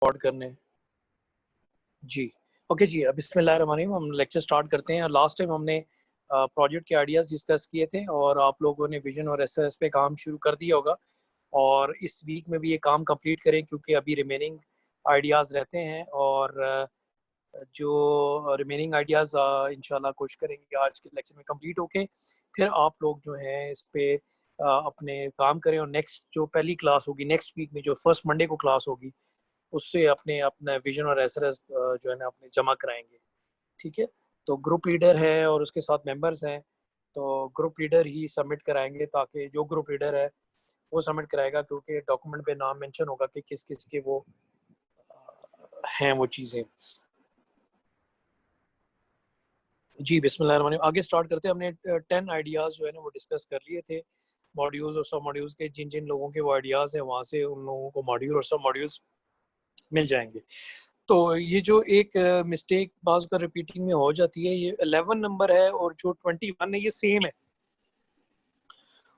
Record करने। जी okay जी, बिस्मिल्लाहिर्रहमानिर्रहीम। हम लेक्चर स्टार्ट करते हैं। लास्ट टाइम हमने प्रोजेक्ट के आइडियाज़ डिस्कस किए थे और आप लोगों ने विजन और एसएस पे काम शुरू कर दिया होगा और इस वीक में भी ये काम कंप्लीट करें क्योंकि अभी रिमेनिंग आइडियाज़ रहते हैं और जो रिमेनिंग आइडियाज़ इंशाल्लाह कोशिश करेंगे आज के लेक्चर में कंप्लीट होके फिर आप लोग जो हैं इस पे अपने काम करें और नेक्स्ट जो पहली क्लास होगी नेक्स्ट वीक में जो फर्स्ट मंडे को क्लास होगी उससे अपने अपना विजन और एसएस जो है ना अपने जमा कराएंगे। ठीक है, तो ग्रुप लीडर है और उसके साथ मेंबर्स हैं, तो ग्रुप लीडर ही सबमिट कराएंगे ताकि जो ग्रुप लीडर है वो सबमिट कराएगा क्योंकि डॉक्यूमेंट पे नाम मेंशन होगा कि किस किस के वो हैं वो चीज़ें। जी बिस्मिल्लाहिर्रहमानिर्रहीम। आगे स्टार्ट करते हैं। हमने 10 आइडियाज़ जो है ना वो डिस्कस कर लिए थे, मॉड्यूल्स और सब मॉड्यूल्स के। जिन जिन लोगों के वो आइडियाज़ हैं वहाँ से उन लोगों को मॉड्यूल और सब मॉड्यूल्स मिल जाएंगे। तो ये जो एक मिस्टेक बाज़ का रिपीटिंग में हो जाती है, ये 11 नंबर है और जो 21 है ये सेम है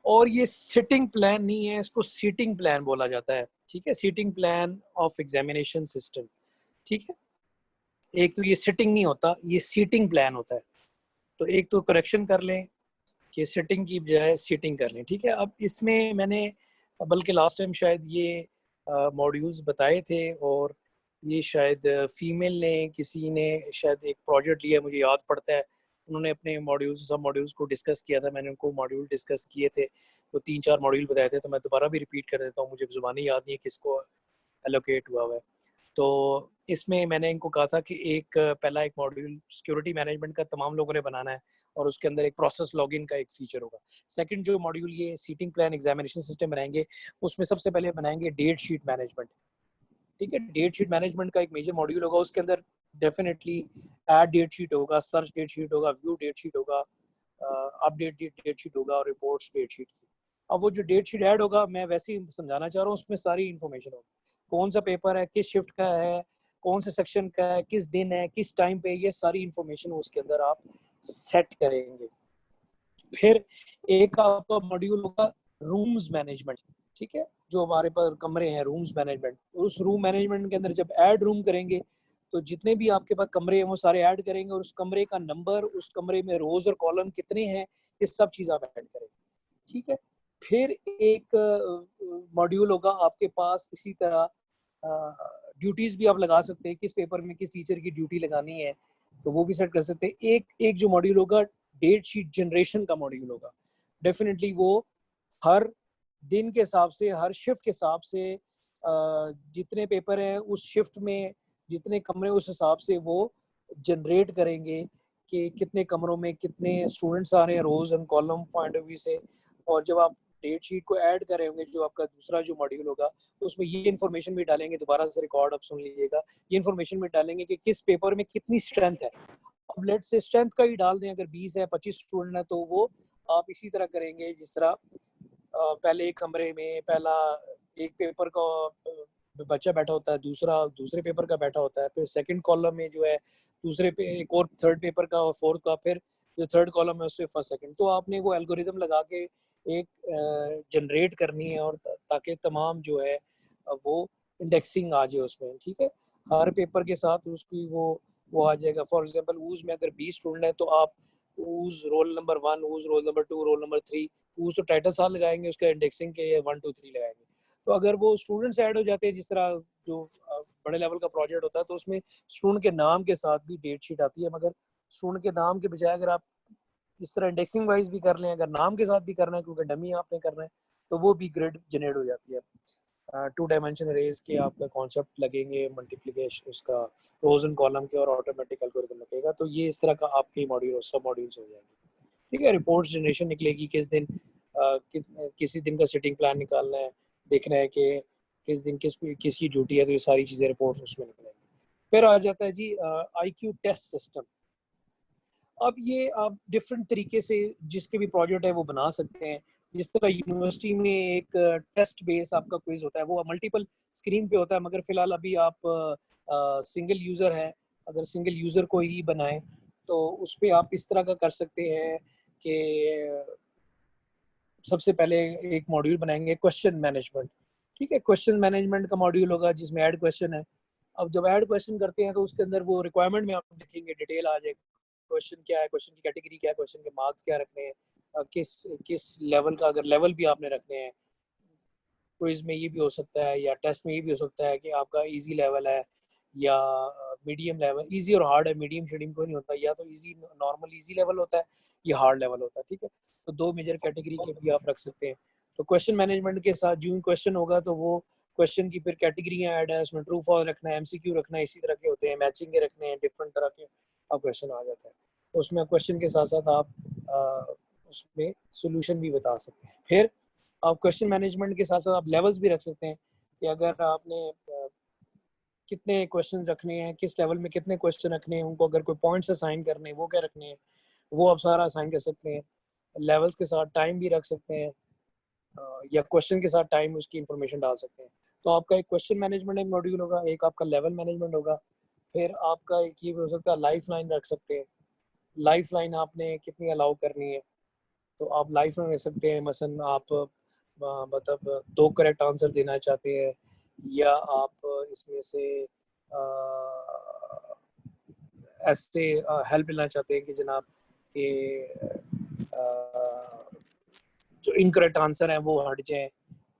और ये सिटिंग प्लान नहीं है, इसको सीटिंग प्लान बोला जाता है। ठीक है, seating plan of examination system. ठीक है, एक तो ये सिटिंग नहीं होता, ये सीटिंग प्लान होता है। तो एक तो करेक्शन कर लें कि सिटिंग की बजाय सीटिंग कर लें। ठीक है, अब इसमें मैंने बल्कि लास्ट टाइम शायद ये मॉड्यूल्स बताए थे और ये शायद फीमेल ने किसी ने शायद एक प्रोजेक्ट लिया, मुझे याद पड़ता है उन्होंने अपने मॉड्यूल्स सब मॉड्यूल्स को डिस्कस किया था। मैंने उनको मॉड्यूल डिस्कस किए थे, वो 3-4 मॉड्यूल बताए थे, तो मैं दोबारा भी रिपीट कर देता हूँ, मुझे ज़ुबानी याद नहीं है किसको एलोकेट हुआ है। तो इसमें मैंने इनको कहा था कि एक पहला एक मॉड्यूल सिक्योरिटी मैनेजमेंट का तमाम लोगों ने बनाना है और उसके अंदर एक प्रोसेस लॉगिन का एक फीचर होगा। सेकंड जो मॉड्यूल ये सीटिंग प्लान एग्जामिनेशन सिस्टम बनाएंगे, उसमें सबसे पहले बनाएंगे डेट शीट मैनेजमेंट। ठीक है, डेट शीट मैनेजमेंट का एक मेजर मॉड्यूल होगा, उसके अंदर डेफिनेटली ऐड डेट शीट होगा, सर्च डेट शीट होगा, व्यू डेट शीट होगा, अपडेट डेट शीट होगा और रिपोर्ट्स डेट शीट की। अब वो जो डेट शीट ऐड होगा, मैं वैसे ही समझाना चाह रहा हूँ, उसमें सारी इन्फॉर्मेशन होगी, कौन सा पेपर है, किस शिफ्ट का है, कौन से सेक्शन का है, किस दिन है, किस टाइम पे, ये सारी इन्फॉर्मेशन उसके अंदर आप सेट करेंगे। फिर एक आपका मॉड्यूल होगा रूम्स मैनेजमेंट। ठीक है, जो हमारे पास कमरे हैं, रूम्स मैनेजमेंट, उस रूम मैनेजमेंट के अंदर जब ऐड रूम करेंगे तो जितने भी आपके पास कमरे हैं वो सारे ऐड करेंगे और उस कमरे का नंबर, उस कमरे में रोज और कॉलम कितने हैं, ये सब चीज़ आप ऐड करेंगे। ठीक है, फिर एक मॉड्यूल होगा आपके पास इसी तरह, ड्यूटीज भी आप लगा सकते हैं, किस पेपर में किस टीचर की ड्यूटी लगानी है तो वो भी सेट कर सकते हैं। एक जो मॉड्यूल होगा डेट शीट जनरेशन का मॉड्यूल होगा। डेफिनेटली वो हर दिन के हिसाब से, हर शिफ्ट के हिसाब से, जितने पेपर हैं उस शिफ्ट में जितने कमरे, उस हिसाब से वो जनरेट करेंगे कि कितने कमरों में कितने स्टूडेंट्स आ रहे हैं रोज and column point of view से। और जब आप डेट शीट को ऐड कर रहे होंगे, जो आपका दूसरा जो मॉड्यूल होगा, तो उसमें ये इन्फॉर्मेशन भी डालेंगे, दोबारा से रिकॉर्ड आप सुन लीजिएगा, ये इन्फॉर्मेशन भी डालेंगे कि किस पेपर में कितनी स्ट्रेंथ है। अब लेट से स्ट्रेंथ का ही डाल दें, अगर 20 है, 25 स्टूडेंट है, तो वो आप इसी तरह करेंगे जिस तरह पहले एक कमरे में पहला एक पेपर का बच्चा बैठा होता है, दूसरा दूसरे पेपर का बैठा होता है, फिर सेकंड कॉलम में जो है दूसरे पे एक और थर्ड पेपर का और फोर्थ का, फिर जो थर्ड कॉलम है उसमें फर्स्ट सेकंड। तो आपने वो एल्गोरिदम लगा के एक जनरेट करनी है और ताकि तमाम जो है वो इंडेक्सिंग आ जाए उसमें। ठीक है, हर पेपर के साथ उसकी वो आ जाएगा। फॉर एग्जांपल ऊज में अगर 20 स्टूडेंट है तो आप ऊज रोल नंबर 1, ऊज रोल नंबर 2, रोल नंबर 3, ऊज तो टाइटल साल लगाएंगे, उसका इंडेक्सिंग के 1 2 3 लगाएंगे। तो अगर वो स्टूडेंट्स ऐड हो जाते हैं, जिस तरह जो बड़े लेवल का प्रोजेक्ट होता है, तो उसमें स्टूडेंट के नाम के साथ भी डेट शीट आती है, मगर स्टूडेंट के नाम के बजाय अगर आप इस तरह इंडेक्सिंग वाइज भी कर लें, अगर नाम के साथ भी करना है क्योंकि डमी आपने करना है, तो वो भी ग्रिड जनरेट हो जाती है। 2 डायमेंशन रेज के आपका कॉन्सेप्ट लगेंगे, मल्टीप्लिकेशन उसका रोज एंड कॉलम के, और ऑटोमेटिक एल्गोरिथम लगेगा। तो ये इस तरह का आपके मॉड्यूल और सब मॉड्यूल्स हो जाएंगे। ठीक है, रिपोर्ट्स जनरेशन निकलेगी, किस दिन किसी दिन का सिटिंग प्लान निकालना है, देखना है कि किस दिन किसकी ड्यूटी है, तो ये सारी चीज़ें रिपोर्ट्स उसमें निकलेंगी। फिर आ जाता है जी IQ टेस्ट सिस्टम। अब ये आप डिफरेंट तरीके से जिसके भी प्रोजेक्ट है वो बना सकते हैं। जिस तरह यूनिवर्सिटी में एक टेस्ट बेस आपका क्विज होता है, वो मल्टीपल स्क्रीन पे होता है, मगर फिलहाल अभी आप सिंगल यूज़र है, अगर सिंगल यूज़र को ही बनाएं तो उस पर आप इस तरह का कर सकते हैं कि सबसे पहले एक मॉड्यूल बनाएंगे क्वेश्चन मैनेजमेंट। ठीक है, क्वेश्चन मैनेजमेंट का मॉड्यूल होगा जिसमें ऐड क्वेश्चन है, अब जब ऐड क्वेश्चन करते हैं तो उसके अंदर वो रिक्वायरमेंट में आप लिखेंगे, डिटेल आ जाएगी, क्वेश्चन क्या है, क्वेश्चन की कैटेगरी क्या है, क्वेश्चन के मार्क्स क्या रखने हैं, किस किस लेवल का, अगर लेवल भी आपने रखने हैं, क्विज में ये भी हो सकता है या टेस्ट में ये भी हो सकता है कि आपका इजी लेवल है या मीडियम लेवल। इजी और हार्ड है, मीडियम शेडियम कोई नहीं होता, या तो इजी नॉर्मल इजी लेवल होता है या हार्ड लेवल होता है, ठीक है। तो दो मेजर कैटेगरी के भी आप रख सकते हैं। तो क्वेश्चन मैनेजमेंट के साथ जो क्वेश्चन होगा तो वो क्वेश्चन की फिर कैटेगरियाँ ऐड है, उसमें ट्रू फॉल्स रखना है, एमसीक्यू रखना है, इसी तरह के होते हैं, मैचिंग के रखने हैं, डिफरेंट तरह के अब क्वेश्चन आ जाता है। उसमें क्वेश्चन के साथ साथ आप उसमें सोल्यूशन भी बता सकते हैं। फिर आप क्वेश्चन मैनेजमेंट के साथ साथ आप लेवल्स भी रख सकते हैं कि अगर आपने कितने क्वेश्चन रखने हैं, किस लेवल में कितने क्वेश्चन रखने हैं, उनको अगर कोई पॉइंट्स असाइन करने हैं वो क्या रखने हैं, वो आप सारा असाइन कर सकते हैं। लेवल्स के साथ टाइम भी रख सकते हैं, या क्वेश्चन के साथ टाइम उसकी इंफॉर्मेशन डाल सकते हैं। तो आपका एक क्वेश्चन मैनेजमेंट एक मॉड्यूल होगा, एक आपका लेवल मैनेजमेंट होगा। फिर आपका एक ये भी हो सकता है लाइफ लाइन रख सकते हैं। लाइफ लाइन आपने कितनी अलाउ करनी है, तो आप लाइफ लाइन रख सकते हैं। मसलन आप मतलब 2 करेक्ट आंसर देना चाहते हैं, या आप इसमें से ऐसे हेल्प लेना चाहते हैं कि जनाब कि जो इनकरेक्ट आंसर हैं वो हट जाएँ।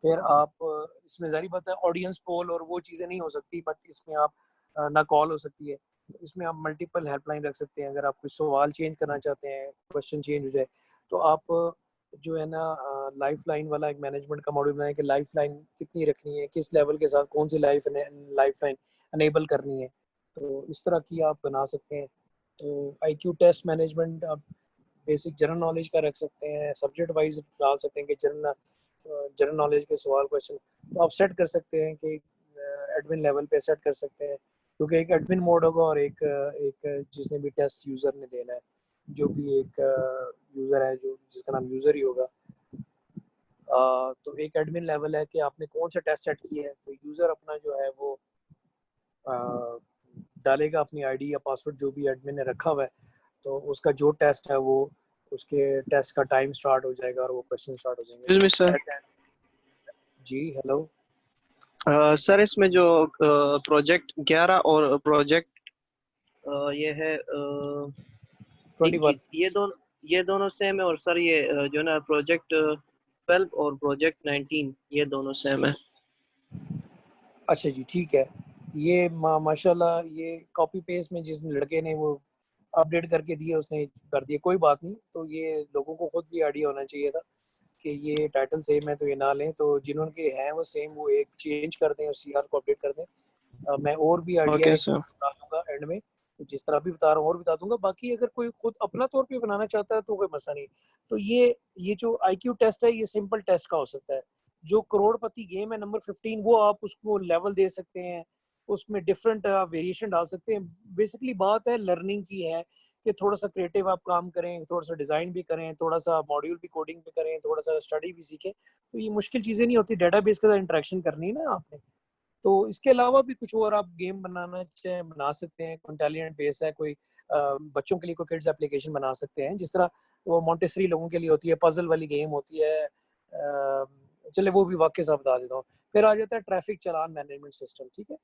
फिर आप इसमें ज़ाहिर बात है ऑडियंस पोल और वो चीज़ें नहीं हो सकती, बट इसमें आप ना कॉल हो सकती है। तो इसमें आप मल्टीपल हेल्पलाइन रख सकते हैं। अगर आप कोई सवाल चेंज करना चाहते हैं, क्वेश्चन चेंज हो जाए, तो आप जो है ना लाइफ़लाइन वाला एक मैनेजमेंट का मॉड्यूल बनाएँ कि लाइफ़लाइन कितनी रखनी है, किस लेवल के साथ कौन-सी लाइफ़लाइन अनेबल करनी है। तो इस तरह की आप बना सकते हैं। तो आईक्यू टेस्ट मैनेजमेंट आप बेसिक जनरल नॉलेज का रख सकते हैं, सब्जेक्ट वाइज डाल सकते हैं कि जनरल नॉलेज के सवाल क्वेश्चन तो आप सेट कर सकते हैं कि एडमिन लेवल पे सेट कर सकते हैं, क्योंकि एक एडमिन मोड होगा और एक जिसने भी टेस्ट यूज़र ने देना है, जो भी एक यूज़र है जो जिसका नाम यूज़र ही होगा। तो एक एडमिन लेवल है कि आपने कौन सा टेस्ट सेट किया है, तो यूज़र अपना जो है वो डालेगा अपनी आईडी या पासवर्ड जो भी एडमिन ने रखा हुआ है, तो उसका जो टेस्ट है वो उसके टेस्ट का टाइम स्टार्ट हो जाएगा और वो क्वेश्चन स्टार्ट हो जाएंगे। Excuse me sir. जी हेलो सर इसमें जो प्रोजेक्ट 11 और प्रोजेक्ट ये है 21। 21, ये दोनों सेम है। और सर ये जो ना प्रोजेक्ट 12 और प्रोजेक्ट 19 ये दोनों सेम है। अच्छा जी ठीक है। ये माशाल्लाह ये कॉपी पेस्ट में जिस लड़के ने वो अपडेट करके दिए उसने कर दिए, कोई बात नहीं। तो ये लोगों को खुद भी आइडिया होना चाहिए था कि ये टाइटल सेम है तो ये ना लें, तो जिन्होंने हैं वो सेम वो एक चेंज कर दें और सीआर को अपडेट कर दें। मैं और भी आइडिया ओके एक सर। बता दूंगा एंड में, तो जिस तरह भी बता रहा हूँ और बता दूंगा। बाकी अगर कोई खुद अपना तौर पे बनाना चाहता है तो कोई मसला नहीं। तो ये जो आईक्यू टेस्ट है ये सिंपल टेस्ट का हो सकता है। जो करोड़पति गेम है नंबर 15 वो आप उसको लेवल दे सकते हैं, उसमें डिफरेंट वेरिएशन डाल सकते हैं। बेसिकली बात है लर्निंग की है कि थोड़ा सा क्रिएटिव आप काम करें, थोड़ा सा डिज़ाइन भी करें, थोड़ा सा मॉड्यूल भी कोडिंग भी करें, थोड़ा सा स्टडी भी सीखें। तो ये मुश्किल चीज़ें नहीं होती, डेटाबेस के साथ इंटरेक्शन करनी है ना आपने। तो इसके अलावा भी कुछ और आप गेम बनाना चाहें बना सकते हैं। कोई इंटेलिजेंट बेस है, कोई बच्चों के लिए कोई किड्स एप्लीकेशन बना सकते हैं, जिस तरह वो मॉन्टेसरी लोगों के लिए होती है, पजल वाली गेम होती है। चले वो भी वाक्य साहब बता देता हूँ। फिर आ जाता है ट्रैफिक चालान मैनेजमेंट सिस्टम, ठीक है।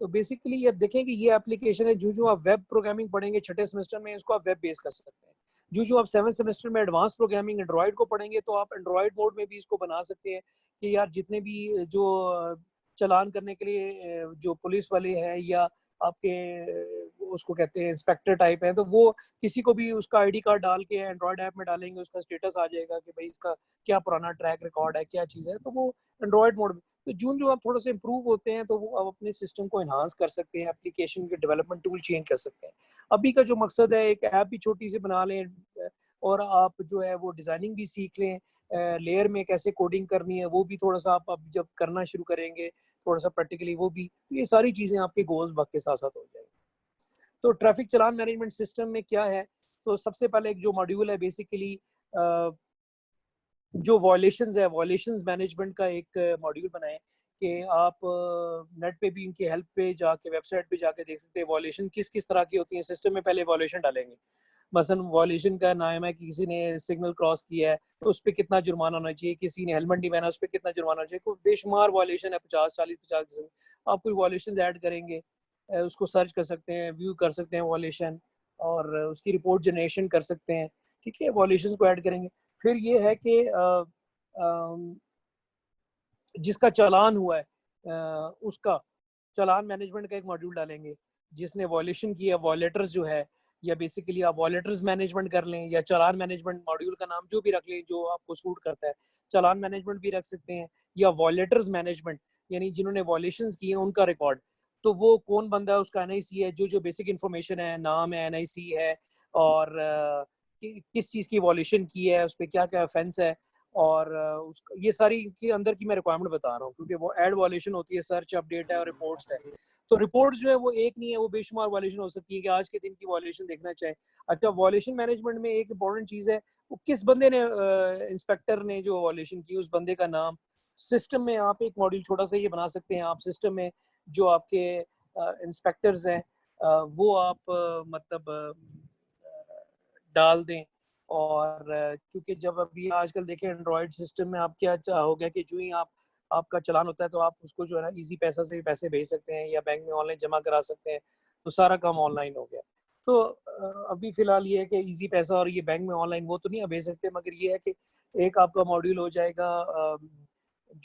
तो बेसिकली ये देखें कि ये एप्लीकेशन है, जो जो आप वेब प्रोग्रामिंग पढ़ेंगे छठे सेमेस्टर में इसको आप वेब बेस कर सकते हैं। जो जो आप 7th सेमेस्टर में एडवांस प्रोग्रामिंग एंड्रॉइड को पढ़ेंगे तो आप एंड्रॉइड मोड में भी इसको बना सकते हैं कि यार जितने भी जो चालान करने के लिए जो पुलिस वाले हैं या आपके उसको कहते हैं इंस्पेक्टर टाइप है, तो वो किसी को भी उसका आईडी कार्ड डाल के एंड्रॉइड ऐप में डालेंगे, उसका स्टेटस आ जाएगा कि भाई इसका क्या पुराना ट्रैक रिकॉर्ड है, क्या चीज़ है। तो वो एंड्रॉइड मोड में तो जून जो आप थोड़ा सा इंप्रूव होते हैं तो वो आप अपने सिस्टम को इन्हांस कर सकते हैं, एप्लीकेशन के डेवलपमेंट टूल चेंज कर सकते हैं। अभी का जो मकसद है एक ऐप भी छोटी सी बना लें और आप जो है वो डिज़ाइनिंग भी सीख लें, लेयर में कैसे कोडिंग करनी है वो भी थोड़ा सा आप अब जब करना शुरू करेंगे थोड़ा सा प्रैक्टिकली वो भी, तो ये सारी चीज़ें आपके गोल्स वक्त के साथ साथ हो जाएंगी। तो ट्रैफिक चालान मैनेजमेंट सिस्टम में क्या है, तो सबसे पहले एक जो मॉड्यूल है बेसिकली जो वॉयलेशंस है, वॉयलेशंस मैनेजमेंट का एक मॉड्यूल बनाएं कि आप नेट पे भी इनकी हेल्प पे जाके वेबसाइट पे जाके देख सकते हैं वॉयलेशन किस किस तरह की होती है। सिस्टम में पहले वॉयलेशन डालेंगे, मसलन वॉयलेशन का नाम है कि किसी ने सिग्नल क्रॉस किया है तो उस पर कितना जुर्माना होना चाहिए, किसी ने हेलमेट नहीं पहना उस पर कितना जुर्माना होना चाहिए। कोई बेशुमार वॉयलेशन है, 50 40 50 किस्म, आप कोई वॉयलेशन ऐड करेंगे। उसको सर्च कर सकते हैं, व्यू कर सकते हैं वॉल्यूशन, और उसकी रिपोर्ट जनरेशन कर सकते हैं। ठीक है, वॉल्यूशंस को ऐड करेंगे। फिर ये है कि जिसका चालान हुआ है उसका चालान मैनेजमेंट का एक मॉड्यूल डालेंगे। जिसने वॉल्यूशन किया, वॉलेटर्स जो है, या बेसिकली आप वॉलेटर्स मैनेजमेंट कर लें, या चालान मैनेजमेंट मॉड्यूल का नाम जो भी रख लें जो आपको सूट करता है। चालान मैनेजमेंट भी रख सकते हैं, या वॉलेटर्स मैनेजमेंट, यानी जिन्होंने वॉल्यूशंस किए उनका रिकॉर्ड। तो वो कौन बंदा है, उसका एनआईसी है, जो जो बेसिक इन्फॉर्मेशन है, नाम है, एनआईसी है, और किस चीज़ की वॉल्यूशन की है, उस पर क्या क्या ऑफेंस है, और ये सारी के अंदर की मैं रिक्वायरमेंट बता रहा हूँ, क्योंकि वो एड वॉल्यूशन होती है, सर्च अपडेट है, और रिपोर्ट्स है। तो रिपोर्ट्स जो है वो एक नहीं है, वो बेशुमार वॉल्यूशन हो सकती है कि आज के दिन की वॉल्यूशन देखना चाहे। अच्छा, वॉल्यूशन मैनेजमेंट में एक इंपॉर्टेंट चीज़ है, वो किस बंदे ने, इंस्पेक्टर ने जो वॉल्यूशन की, उस बंदे का नाम। सिस्टम में आप एक मॉड्यूल छोटा सा ये बना सकते हैं, आप सिस्टम में जो आपके इंस्पेक्टर्स हैं वो आप मतलब डाल दें। और क्योंकि जब अभी आजकल देखें एंड्रॉयड सिस्टम में आप क्या हो गया कि जो ही आपका चलान होता है तो आप उसको जो है ना इजी पैसा से भी पैसे भेज सकते हैं, या बैंक में ऑनलाइन जमा करा सकते हैं। तो सारा काम ऑनलाइन हो गया। तो अभी फिलहाल ये है कि इजी पैसा और ये बैंक में ऑनलाइन वो तो नहीं भेज सकते, मगर ये है कि एक आपका मॉड्यूल हो जाएगा।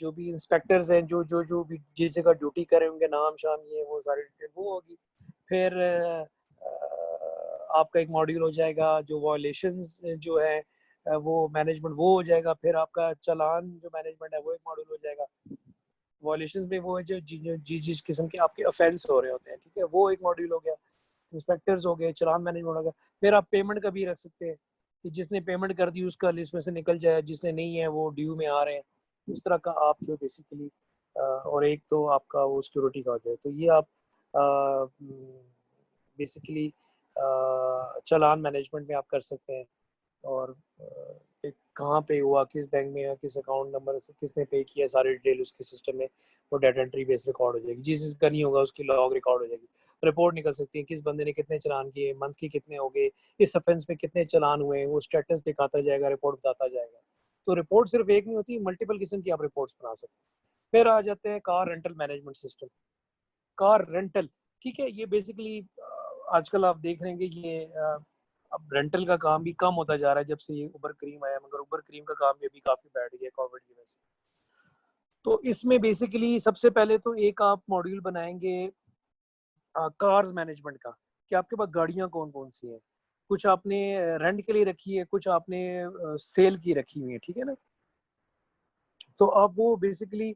जो भी इंस्पेक्टर्स हैं, जो जो जो भी जिस जगह ड्यूटी कर रहे होंगे, नाम शाम ये वो सारी डिटेल वो होगी। फिर आपका एक मॉड्यूल हो जाएगा जो वॉयलेशंस जो है वो मैनेजमेंट वो हो जाएगा। फिर आपका चालान जो मैनेजमेंट है वो एक मॉड्यूल हो जाएगा। वॉयलेशंस में वो है जो जिस किस्म के आपके ऑफेंस हो रहे होते हैं, ठीक है, वो एक मॉड्यूल हो गया। इंस्पेक्टर्स हो गए, चालान मैनेजमेंट हो गया। फिर आप पेमेंट का भी रख सकते हैं कि जिसने पेमेंट कर दी उसका लिस्ट में से निकल जाए, जिसने नहीं है वो ड्यू में आ रहे हैं। इस तरह का आप जो बेसिकली और एक तो आपका वो सिक्योरिटी का हो जाए। तो ये आप बेसिकली चालान मैनेजमेंट में आप कर सकते हैं। और कहाँ पे हुआ, किस बैंक में, किस अकाउंट नंबर से किसने पे किया, सारी डिटेल उसके सिस्टम में वो डाटा एंट्री बेस रिकॉर्ड हो जाएगी। जिस जिसका नहीं होगा उसकी लॉग रिकॉर्ड हो जाएगी। रिपोर्ट निकल सकती है, किस बंदे ने कितने चालान किए, मंथ के कितने हो गए, इस ऑफेंस में कितने चालान हुए, वो स्टेटस दिखाता जाएगा, रिपोर्ट बताता जाएगा। तो रिपोर्ट सिर्फ एक नहीं होती, मल्टीपल किस्म की आप रिपोर्ट्स बना सकते हैं। फिर आ जाते हैं car rental management system. Car rental, ठीक है, ये बेसिकली आजकल आप देख रहे हैं कि ये अब रेंटल का काम भी कम होता जा रहा है जब से ये उबर क्रीम आया, मगर उबर क्रीम का काम भी अभी काफ़ी बैठ गया कोविड की वजह से। तो इसमें बेसिकली सबसे पहले तो एक आप मॉड्यूल बनाएंगे कार्स मैनेजमेंट का, कि आपके पास गाड़ियां कौन कौन सी हैं। कुछ आपने रेंट के लिए रखी है, कुछ आपने सेल की रखी हुई है, ठीक है ना। तो आप वो बेसिकली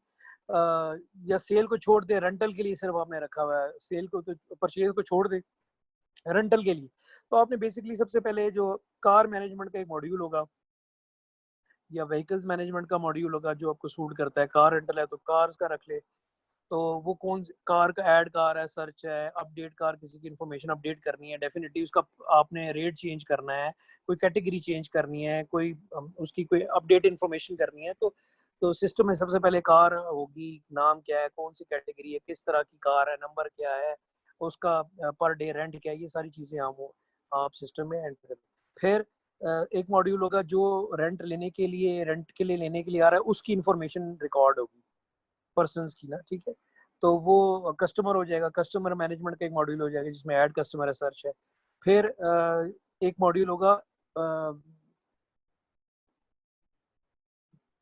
या सेल को छोड़ दे, रेंटल के लिए सिर्फ आपने रखा हुआ है, सेल को तो परचेज को छोड़ दे, रेंटल के लिए। तो आपने बेसिकली सबसे पहले जो कार मैनेजमेंट का एक मॉड्यूल होगा, या व्हीकल्स मैनेजमेंट का मॉड्यूल होगा जो आपको सूट करता है। कार रेंटल है तो कार्स का रख ले। तो वो कौन सी कार का, ऐड कार है, सर्च है, अपडेट कार, किसी की इन्फॉर्मेशन अपडेट करनी है, डेफिनेटली उसका आपने रेट चेंज करना है, कोई कैटेगरी चेंज करनी है, कोई उसकी कोई अपडेट इन्फॉर्मेशन करनी है। तो सिस्टम में सबसे पहले कार होगी, नाम क्या है, कौन सी कैटेगरी है, किस तरह की कार है, नंबर क्या है, उसका पर डे रेंट क्या है, ये सारी चीज़ें आप सिस्टम में एंटर करें। फिर एक मॉड्यूल होगा जो रेंट के लिए लेने के लिए आ रहा है, उसकी इन्फॉर्मेशन रिकॉर्ड होगी पर्सन की ना, ठीक है। तो वो कस्टमर हो जाएगा, कस्टमर मैनेजमेंट का एक मॉड्यूल हो जाएगा जिसमें ऐड कस्टमर सर्च है। फिर एक मॉड्यूल होगा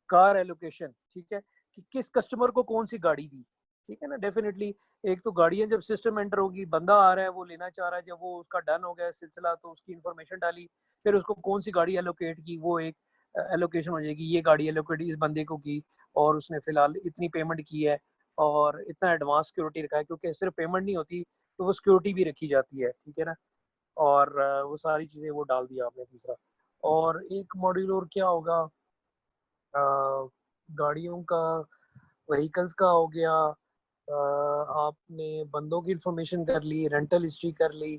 कार एलोकेशन, ठीक है, कि किस कस्टमर को कौन सी गाड़ी दी, ठीक है ना। डेफिनेटली एक तो गाड़ियां जब सिस्टम एंटर होगी, बंदा आ रहा है वो लेना चाह रहा है, जब वो उसका डन हो गया सिलसिला तो उसकी इन्फॉर्मेशन डाली, फिर उसको कौन सी गाड़ी एलोकेट की, वो एक एलोकेशन हो जाएगी, ये गाड़ी एलोकेट इस बंदे को की, और उसने फिलहाल इतनी पेमेंट की है और इतना एडवांस सिक्योरिटी रखा है, क्योंकि सिर्फ पेमेंट नहीं होती तो वो सिक्योरिटी भी रखी जाती है, ठीक है ना। और वो सारी चीज़ें वो डाल दिया आपने तीसरा। और एक मॉड्यूल और क्या होगा, गाड़ियों का, व्हीकल्स का हो गया। आपने बंदों की इंफॉर्मेशन कर ली, रेंटल हिस्ट्री कर ली।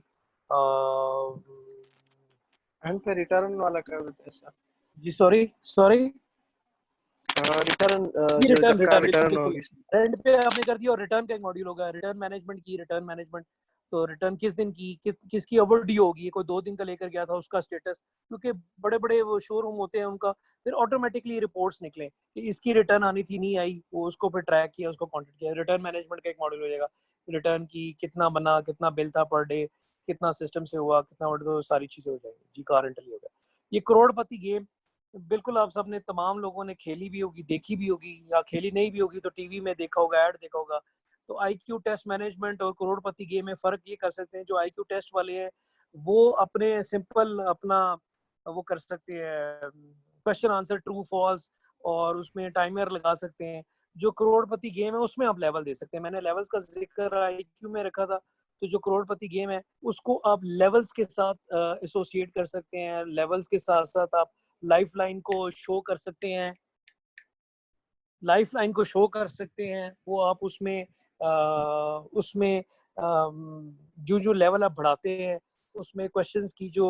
एंड पे रिटर्न वाला कर देते हैं सर। जी सॉरी सॉरी, रिटर्न जी जो रिटर्न जब कार रिटर्न बिल्कुल रिटर्न बिल्कुल। होगी। रेंट पे आपने कर दिया, और रिटर्न का एक मॉड्यूल होगा, रिटर्न मैनेजमेंट की, रिटर्न मैनेजमेंट तो रिटर्न किस दिन की किसकी ओवरड्यू होगी, कोई 2 दिन का लेकर गया था उसका स्टेटस, क्योंकि बड़े बड़े वो शोरूम होते हैं उनका, फिर ऑटोमेटिकली रिपोर्ट्स निकले कि इसकी रिटर्न आनी थी नहीं आई, वो उसको फिर ट्रैक किया, उसको कॉन्टेक्ट किया। रिटर्न मैनेजमेंट का एक मॉडल हो जाएगा, रिटर्न की कितना बना, कितना बिल था पर डे, कितना सिस्टम से हुआ, कितना ऑर्डर, तो सारी चीजें हो जाएंगी जी, करंटली हो गया। ये करोड़पति गेम बिल्कुल आप सबने, तमाम लोगों ने खेली भी होगी, देखी भी होगी, या खेली नहीं भी होगी तो टीवी में देखा होगा, ऐड देखा होगा। तो आईक्यू टेस्ट मैनेजमेंट और करोड़पति गेम में फर्क ये कर सकते हैं, जो आईक्यू टेस्ट वाले हैं वो अपने सिंपल अपना वो कर सकते हैं, क्वेश्चन आंसर ट्रू फॉल्स, और उसमें टाइमर लगा सकते हैं। जो करोड़पति गेम है उसमें आप लेवल दे सकते हैं। मैंने लेवल्स का जिक्र आईक्यू में रखा था, तो जो करोड़पति गेम है उसको आप लेवल्स के साथ एसोसिएट कर सकते हैं। लेवल्स के साथ साथ आप लाइफलाइन को शो कर सकते हैं, लाइफलाइन को शो कर सकते हैं। वो आप उसमें उसमें जो जो लेवल आप बढ़ाते हैं उसमें क्वेश्चंस की जो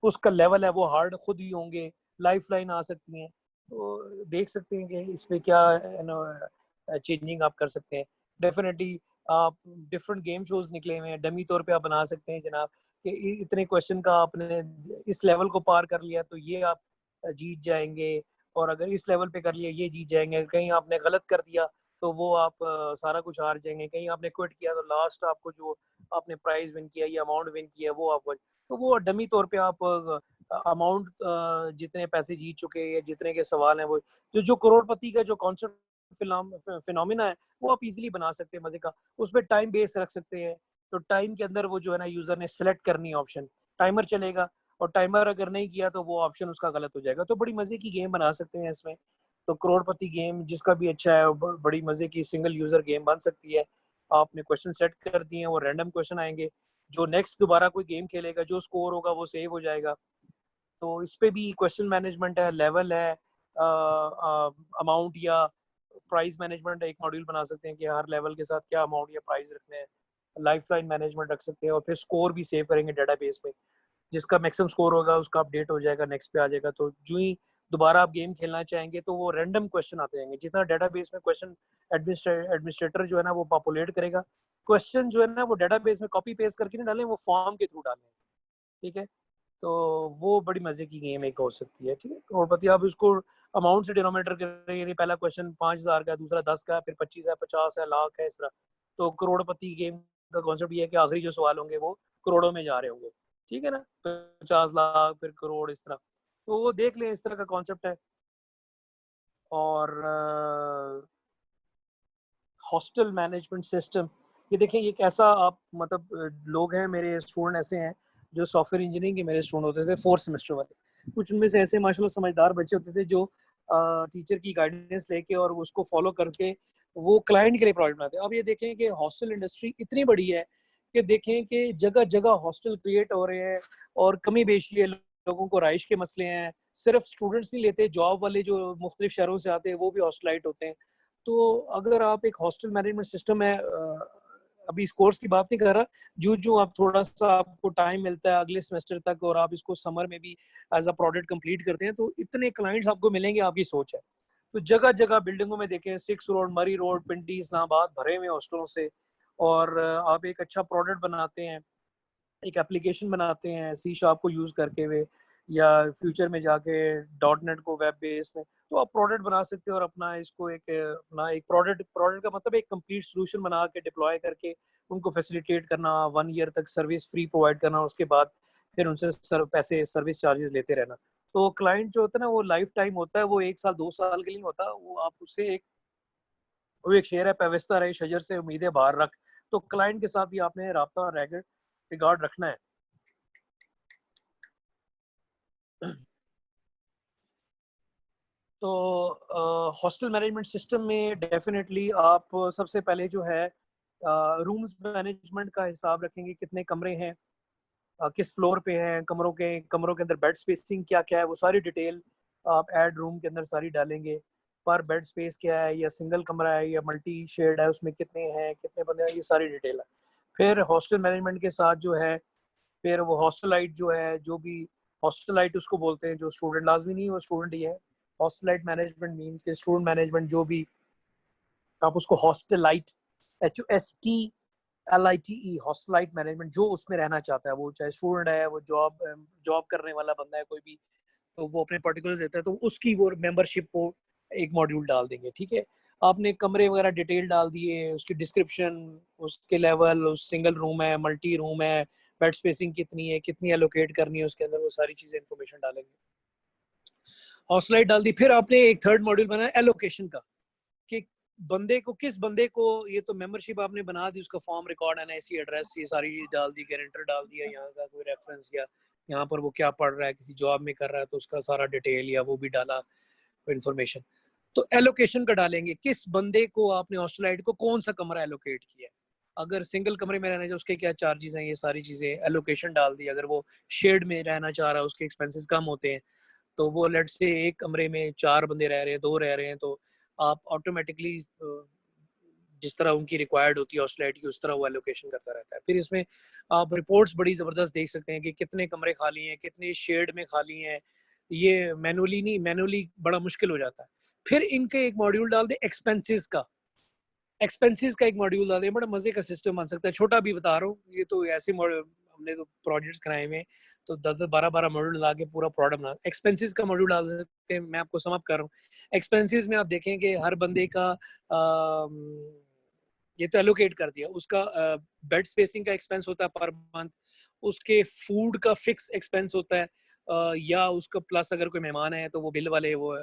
उसका लेवल है वो हार्ड खुद ही होंगे, लाइफलाइन आ सकती हैं। तो देख सकते हैं कि इसमें क्या चेंजिंग आप कर सकते हैं। डेफिनेटली आप डिफरेंट गेम शोज निकले हुए हैं, डमी तौर पे आप बना सकते हैं जनाब कि इतने क्वेश्चन का आपने इस लेवल को पार कर लिया तो ये आप जीत जाएंगे, और अगर इस लेवल पे कर लिया ये जीत जाएंगे। कहीं आपने गलत कर दिया तो वो आप सारा कुछ हार जाएंगे। कहीं आपने क्विट किया तो लास्ट आपको जो आपने प्राइज विन किया या अमाउंट विन किया वो आप, तो वो डमी तौर पे आप अमाउंट जितने पैसे जीत चुके हैं, जितने के सवाल हैं, वो जो करोड़पति का जो कॉन्सेप्ट फिनोमिना है वो आप इजीली बना सकते हैं मजे का। उसमें टाइम बेस रख सकते हैं, तो टाइम के अंदर वो जो है ना यूजर ने सेलेक्ट करनी है ऑप्शन, टाइमर चलेगा, और टाइमर अगर नहीं किया तो वो ऑप्शन उसका गलत हो जाएगा। तो बड़ी मजे की गेम बना सकते हैं इसमें। तो करोड़पति गेम जिसका भी अच्छा है बड़ी मजे की सिंगल यूजर गेम बन सकती है। आपने क्वेश्चन सेट कर दिए हैं, वो रैंडम क्वेश्चन आएंगे, जो नेक्स्ट दोबारा कोई गेम खेलेगा जो स्कोर होगा वो सेव हो जाएगा। तो इस पे भी क्वेश्चन मैनेजमेंट है, लेवल है, अमाउंट या प्राइस मैनेजमेंट एक मॉड्यूल बना सकते हैं कि हर लेवल के साथ क्या अमाउंट या प्राइस रखने हैं। लाइफलाइन मैनेजमेंट रख सकते हैं, और फिर स्कोर भी सेव करेंगे डेटाबेस में। जिसका मैक्सिमम स्कोर होगा उसका अपडेट हो जाएगा, नेक्स्ट पे आ जाएगा। तो जो ही दोबारा आप गेम खेलना चाहेंगे तो वो रैंडम क्वेश्चन आते जाएंगे। जितना डेटाबेस में क्वेश्चन एडमिनिस्ट्रेटर जो है ना वो पॉपुलेट करेगा, क्वेश्चन जो है ना वो डेटाबेस में कॉपी पेस्ट करके नहीं डालें, वो फॉर्म के थ्रू डालें। ठीक है, तो वो बड़ी मजे की गेम एक हो सकती है। ठीक है, करोड़पति आप उसको अमाउंट से डिनोमिनेटर करेंगे, पहला क्वेश्चन 5,000 का, दूसरा 10 का, फिर 25 है, 50 है, लाख है, इस तरह। तो करोड़पति गेम का कॉन्सेप्ट ये है कि आखिरी जो सवाल होंगे वो करोड़ों में जा रहे होंगे। ठीक है ना, 50 लाख फिर करोड़, इस तरह। तो वो देख लें, इस तरह का कॉन्सेप्ट है। और हॉस्टल मैनेजमेंट सिस्टम, ये देखें, ये कैसा आप मतलब लोग हैं, मेरे स्टूडेंट ऐसे हैं जो सॉफ्टवेयर इंजीनियरिंग के मेरे स्टूडेंट होते थे 4th सेमेस्टर वाले। कुछ उनमें से ऐसे माशाल्लाह समझदार बच्चे होते थे जो टीचर की गाइडेंस लेके और उसको फॉलो करके वो क्लाइंट के लिए प्रोजेक्ट बनाते हैं। अब ये देखें कि हॉस्टल इंडस्ट्री इतनी बड़ी है कि देखें कि जगह जगह हॉस्टल क्रिएट हो रहे हैं, और कमी बेशी है, लोगों को राइश के मसले हैं। सिर्फ स्टूडेंट्स नहीं लेते, जॉब वाले जो मुख्तलिफ शहरों से आते हैं वो भी हॉस्टलाइट होते हैं। तो अगर आप एक हॉस्टल मैनेजमेंट सिस्टम है, अभी इस कोर्स की बात नहीं कर रहा, जो जो आप थोड़ा सा आपको टाइम मिलता है अगले सेमेस्टर तक, और आप इसको समर में भी एज अ प्रोडक्ट कंप्लीट करते हैं, तो इतने क्लाइंट्स आपको मिलेंगे, आपकी सोच है। तो जगह जगह बिल्डिंगों में देखें, 6 रोड, मरी रोड, पिंडी, इस्लामाबाद भरे हुए हॉस्टलों से। और आप एक अच्छा प्रोडक्ट बनाते हैं, एक एप्लीकेशन बनाते हैं सी शार्प को यूज़ करके हुए, या फ्यूचर में जाके डॉट नेट को वेब बेस में, तो आप प्रोडक्ट बना सकते हो और अपना इसको एक अपना एक प्रोडक्ट प्रोडक्ट का मतलब एक कंप्लीट सोल्यूशन बना के डिप्लॉय करके उनको फैसिलिटेट करना, 1 ईयर तक सर्विस फ्री प्रोवाइड करना, उसके बाद फिर उनसे पैसे सर्विस चार्जेस लेते रहना। तो क्लाइंट जो होता है ना वो लाइफ टाइम होता है, वो 1 साल 2 साल के लिए होता, वो आप उससे एक, वो एक शेर है, पेवस्ता रहे शजर से उम्मीदें बाहर रख। तो क्लाइंट के साथ भी आपने राब्ता रिगार्ड रखना है। तो हॉस्टल मैनेजमेंट सिस्टम में डेफिनेटली आप सबसे पहले जो है रूम्स मैनेजमेंट का हिसाब रखेंगे, कितने कमरे हैं, किस फ्लोर पे हैं, कमरों के अंदर बेड स्पेसिंग क्या क्या है, वो सारी डिटेल आप ऐड रूम के अंदर सारी डालेंगे। पर बेड स्पेस क्या है, या सिंगल कमरा है या मल्टी शेड है, उसमें कितने हैं, कितने बंदे हैं, ये सारी डिटेल है। फिर हॉस्टल मैनेजमेंट के साथ जो है, फिर वो हॉस्टलाइट जो है, जो भी हॉस्टलाइट उसको बोलते हैं, जो स्टूडेंट, लाजमी नहीं वो स्टूडेंट ही है। हॉस्टलाइट मैनेजमेंट मीन्स के स्टूडेंट मैनेजमेंट जो भी, आप उसको हॉस्टलाइट HOSTLITE, हॉस्टलाइट मैनेजमेंट, जो उसमें रहना चाहता है, वो चाहे स्टूडेंट है, वो जॉब करने वाला बंदा है कोई भी, तो वो अपने पर्टिकुलर्स देता है, तो उसकी वो मेंबरशिप को एक मॉड्यूल डाल देंगे। ठीक है, आपने कमरे वगैरह डिटेल डाल दिए, उसकी डिस्क्रिप्शन, उसके लेवल, उस सिंगल रूम है, मल्टी रूम है, बेड स्पेसिंग कितनी है, कितनी एलोकेट करनी है उसके अंदर, वो सारी चीजें इन्फॉर्मेशन डालेंगे। हॉस्टलाइट डाल दी। फिर आपने एक थर्ड मॉड्यूल बनाया एलोकेशन का, कि किस बंदे को, ये तो मेंबरशिप आपने बना दी, उसका फॉर्म, रिकॉर्ड, एनआईसी, एड्रेस, ये सारी चीज डाल दी, गारंटर डाल दिया, यहाँ का कोई रेफरेंस, या यहाँ पर वो क्या पढ़ रहा है, किसी जॉब में कर रहा है तो उसका सारा डिटेल या वो भी डाला इन्फॉर्मेशन। तो एलोकेशन का डालेंगे, किस बंदे को आपने हॉस्टलाइट को कौन सा कमरा एलोकेट किया है, अगर सिंगल कमरे में रहना चाहिए उसके क्या चार्जेस हैं, ये सारी चीजें एलोकेशन डाल दी। अगर वो शेड में रहना चाह रहा है, उसके एक्सपेंसेस कम होते हैं, तो वो लेट से एक कमरे में 4 बंदे रह रहे हैं, 2 रह रहे हैं, तो आप ऑटोमेटिकली जिस तरह उनकी रिक्वायर्ड होती है हॉस्टलाइट की, उस तरह वो एलोकेशन करता रहता है। फिर इसमें आप रिपोर्ट्स बड़ी ज़बरदस्त देख सकते हैं कि कितने कमरे खाली हैं, कितने शेड में खाली हैं, ये मैनुअली नहीं, मैनुअली बड़ा मुश्किल हो जाता है। फिर इनके एक मॉड्यूल डाल दे एक्सपेंसेस का, एक्सपेंसेस का एक मॉड्यूल डाल दे, बड़ा मजे का सिस्टम बन सकता है। छोटा भी बता रहा हूँ, ये तो ऐसे हमने तो प्रोजेक्ट्स कराए हुए, तो 10 12 12 मॉड्यूल ला के पूरा प्रोडक्ट बना। एक्सपेंसेस का मॉड्यूल डाल सकते हैं, मैं आपको सम अप कर रहा हूँ। एक्सपेंसेस में आप देखें कि हर बंदे का ये तो एलोकेट कर दिया, उसका बेड स्पेसिंग का एक्सपेंस होता है पर मंथ, उसके फूड का फिक्स एक्सपेंस होता है, या उसका प्लस अगर कोई मेहमान है तो वो बिल वाले, वो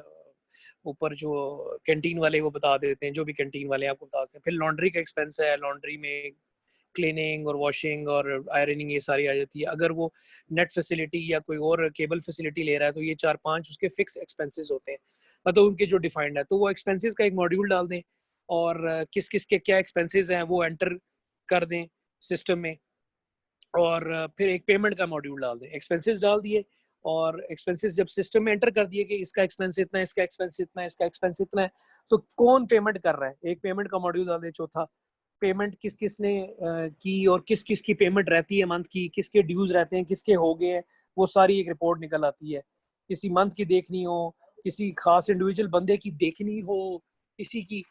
ऊपर जो कैंटीन वाले वो बता देते हैं, जो भी कैंटीन वाले आपको बता देते हैं। फिर लॉन्ड्री का एक्सपेंस है, लॉन्ड्री में क्लीनिंग और वॉशिंग और आयरनिंग ये सारी आ जाती है। अगर वो नेट फैसिलिटी या कोई और केबल फैसिलिटी ले रहा है तो ये 4-5 उसके फिक्स एक्सपेंसेस होते हैं, मतलब उनके जो डिफाइंड है। तो वो एक्सपेंसेस का एक मॉड्यूल डाल दें, और किस किस के क्या एक्सपेंसेस हैं वो एंटर कर दें सिस्टम में, और फिर एक पेमेंट का मॉड्यूल डाल दें। एक्सपेंसेस डाल दिए, और एक्सपेंसेस जब सिस्टम में एंटर कर दिए कि इसका एक्सपेंस इतना है, इसका एक्सपेंस इतना है, इसका एक्सपेंस इतना है, तो कौन पेमेंट कर रहा है, एक पेमेंट का मॉड्यूल डाल दें। चौथा, पेमेंट किस किस ने की, और किस किस की पेमेंट रहती है मंथ की, किसके ड्यूज रहते हैं, किसके हो गए हैं, वो सारी एक रिपोर्ट निकल आती है। किसी मंथ की देखनी हो, किसी खास इंडिविजुअल बंदे की देखनी हो, किसी की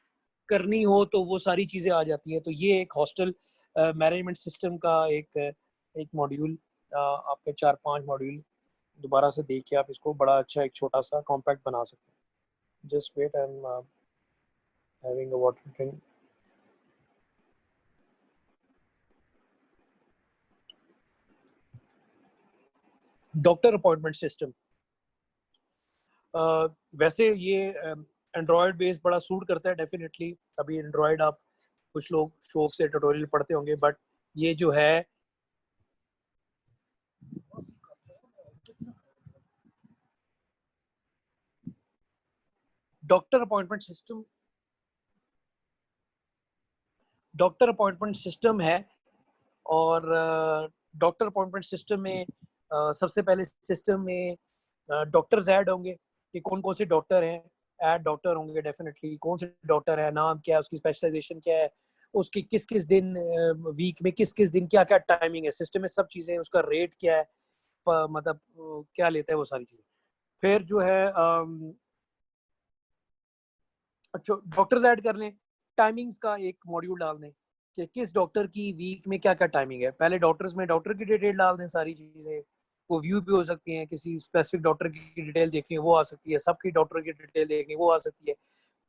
करनी हो, तो वो सारी चीज़ें आ जाती है। तो ये एक हॉस्टल मैनेजमेंट सिस्टम का एक मॉड्यूल, आपके 4-5 मॉड्यूल दोबारा से देख के आप इसको बड़ा अच्छा एक छोटा सा कॉम्पैक्ट बना सकते हैं। Just wait, I am having a water drink. Doctor appointment system, वैसे ये एंड्रॉयड बेस्ड बड़ा सूट करता है डेफिनेटली। अभी एंड्रॉयड आप कुछ लोग शौक से ट्यूटोरियल पढ़ते होंगे, बट ये जो है doctor appointment system, doctor appointment system है। और डॉक्टर अपॉइंटमेंट सिस्टम में सबसे पहले सिस्टम में डॉक्टर्स ऐड होंगे कि कौन कौन से डॉक्टर हैं, ऐड डॉक्टर होंगे डेफिनेटली। कौन से डॉक्टर है, नाम क्या है, उसकी स्पेशलाइजेशन क्या है, उसकी किस किस दिन वीक में किस किस दिन क्या क्या टाइमिंग है, सिस्टम में सब चीज़ें, उसका रेट क्या है, मतलब क्या लेता है, वो सारी चीज़ें। फिर जो है अच्छा, डॉक्टर्स ऐड कर लें, टाइमिंग्स का एक मॉड्यूल डाल दें कि किस डॉक्टर की वीक में क्या क्या टाइमिंग है। पहले डॉक्टर्स में डॉक्टर की डिटेल डाल दें, सारी चीज़ें वो व्यू भी हो सकती हैं, किसी स्पेसिफिक डॉक्टर की डिटेल देखनी है वो आ सकती है, सबकी डॉक्टर की डिटेल देखनी है वो आ सकती है,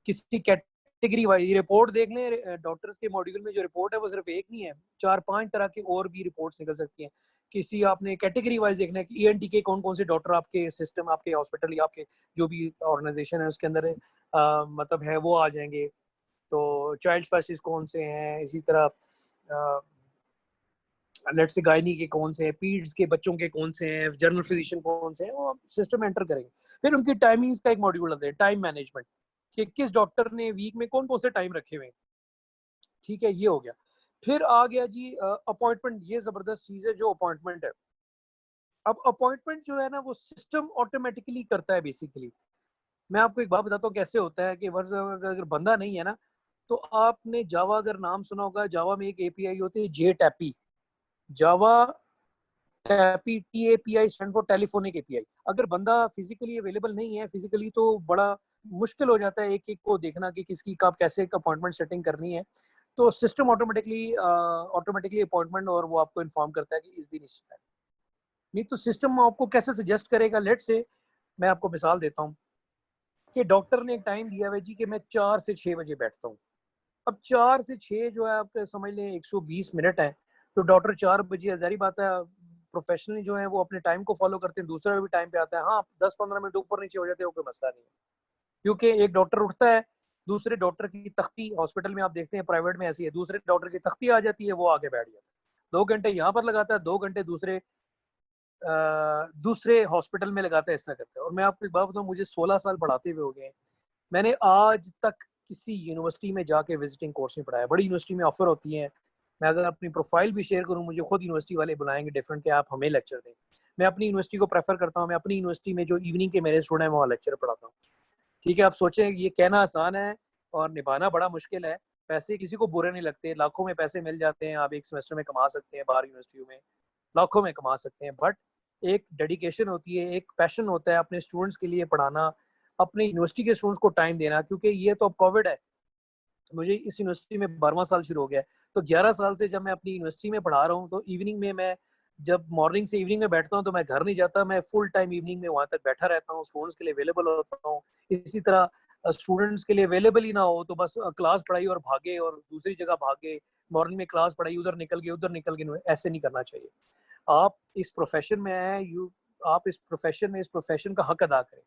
किसी कैटेगरी वाइज रिपोर्ट देख लें। डॉक्टर्स के मॉड्यूल में जो रिपोर्ट है वो सिर्फ एक नहीं है, 4-5 तरह की और भी रिपोर्ट्स निकल सकती हैं। किसी आपने कैटेगरी वाइज देखना है कि ईएनटी के कौन कौन से डॉक्टर आपके सिस्टम, आपके हॉस्पिटल या आपके जो भी ऑर्गेनाइजेशन है उसके अंदर मतलब है वो आ जाएंगे। तो चाइल्ड स्पेशलिस्ट कौन से हैं, इसी तरह लेट्स से गायनी के कौन से हैं, पीड्स के बच्चों के कौन से हैं, जनरल फिजिशियन कौन से हैं, वो सिस्टम एंटर करेंगे। फिर उनकी टाइमिंग्स का एक मॉड्यूल आता है, टाइम मैनेजमेंट, कि किस डॉक्टर ने वीक में कौन कौन से टाइम रखे हुए हैं। ठीक है, ये हो गया। फिर आ गया जी अपॉइंटमेंट, ये जबरदस्त चीज है जो अपॉइंटमेंट है। अब अपॉइंटमेंट जो है ना वो सिस्टम ऑटोमेटिकली करता है बेसिकली। मैं आपको एक बात बताता हूँ कैसे होता है कि वर्ष अगर बंदा नहीं है ना, तो आपने जावा अगर नाम सुना होगा, जावा में एक एपीआई होती है जे टैपी, जावा टैपी, TAPI stand for telephonic API. अगर बंदा फिजिकली अवेलेबल नहीं है, फिजिकली, तो बड़ा मुश्किल हो जाता है एक एक को देखना कि किसकी कब कैसे अपॉइंटमेंट सेटिंग करनी है। तो सिस्टम ऑटोमेटिकली अपॉइंटमेंट और वो आपको इन्फॉर्म करता है कि इस दिन इस टाइम। नहीं तो सिस्टम आपको कैसे सजेस्ट करेगा? लेट से मैं आपको मिसाल देता हूँ कि डॉक्टर ने एक टाइम दिया है जी कि मैं 4 से 6 बजे बैठता हूँ। अब 4 से 6 जो है आप समझ लें 120 मिनट है, तो डॉक्टर 4 बजे ज़ाहिर बात है प्रोफेशनली जो है वो अपने टाइम को फॉलो करते हैं, दूसरा भी टाइम पे आता है। हाँ, 10-15 मिनट ऊपर नीचे हो जाते हैं, वो कोई मसला नहीं है। क्योंकि एक डॉक्टर उठता है, दूसरे डॉक्टर की तख्ती हॉस्पिटल में आप देखते हैं प्राइवेट में ऐसी है, दूसरे डॉक्टर की तख्ती आ जाती है, वो आगे बैठ जाता है। 2 घंटे यहाँ पर लगाता है, 2 घंटे दूसरे हॉस्पिटल में लगाता है, इस तरह करता है। और मैं आपको एक बात बताऊँ, मुझे 16 साल पढ़ाते हुए हो गए हैं। मैंने आज तक किसी यूनिवर्सिटी में जाके विजिटिंग कोर्स नहीं पढ़ाया। बड़ी यूनिवर्सिटी में ऑफर होती हैं, मैं अगर अपनी प्रोफाइल भी शेयर करूँ, मुझे खुद यूनिवर्सिटी वाले बुलाएंगे डिफरेंट कि आप हमें लेक्चर दें। मैं अपनी यूनिवर्सिटी को प्रेफर करता हूँ, मैं अपनी यूनिवर्सिटी में जो इवनिंग के मेरे स्टूडेंट हैं वहाँ लेक्चर पढ़ाता हूँ। ठीक है, आप सोचें ये कहना आसान है और निभाना बड़ा मुश्किल है। पैसे किसी को बुरे नहीं लगते, लाखों में पैसे मिल जाते हैं, आप एक सेमेस्टर में कमा सकते हैं, बाहर यूनिवर्सिटियों में लाखों में कमा सकते हैं। बट एक डेडिकेशन होती है, एक पैशन होता है अपने स्टूडेंट्स के लिए पढ़ाना, अपने यूनिवर्सिटी के स्टूडेंट्स को टाइम देना। क्योंकि ये तो अब कोविड है, मुझे इस यूनिवर्सिटी में 12वां साल शुरू हो गया है, तो 11 साल से जब मैं अपनी यूनिवर्सिटी में पढ़ा रहा हूँ, तो इवनिंग में मैं जब मॉर्निंग से इवनिंग में बैठता हूँ तो मैं घर नहीं जाता, मैं फुल टाइम इवनिंग में वहाँ तक बैठा रहता हूँ, स्टूडेंट्स के लिए अवेलेबल होता हूँ। इसी तरह स्टूडेंट्स के लिए अवेलेबल ही ना हो तो बस क्लास पढ़ाई और भागे और दूसरी जगह भागे, मॉर्निंग में क्लास पढ़ाई उधर निकल गए, ऐसे नहीं करना चाहिए। आप इस प्रोफेशन में हैं, आप इस प्रोफेशन में इस प्रोफेशन का हक अदा करें।